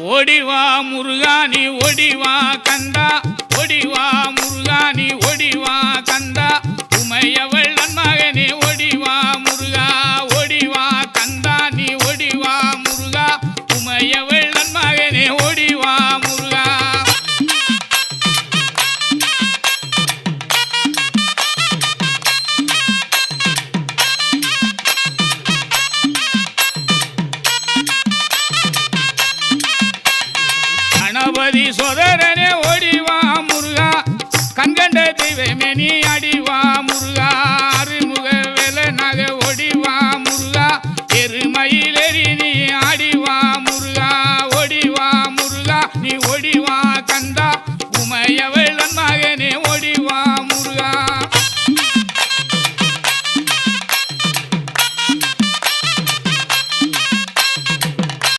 ஓடிவா முருகா நீ ஓடிவா கந்தா, ஓடிவா முருகா நீ ஓடிவா கந்தா, உமையவள் நன்மகனே ஓடிவா முருகா, ஓடிவா கந்தா நீ ஓடிவா முருகா, உமையவள் நன்மகனே ஓடிவா முருகா. கணபதி சோதரனே ஓடிவா முருகா, கண்கண்ட தெய்வமே நீ அடிவா முருகா.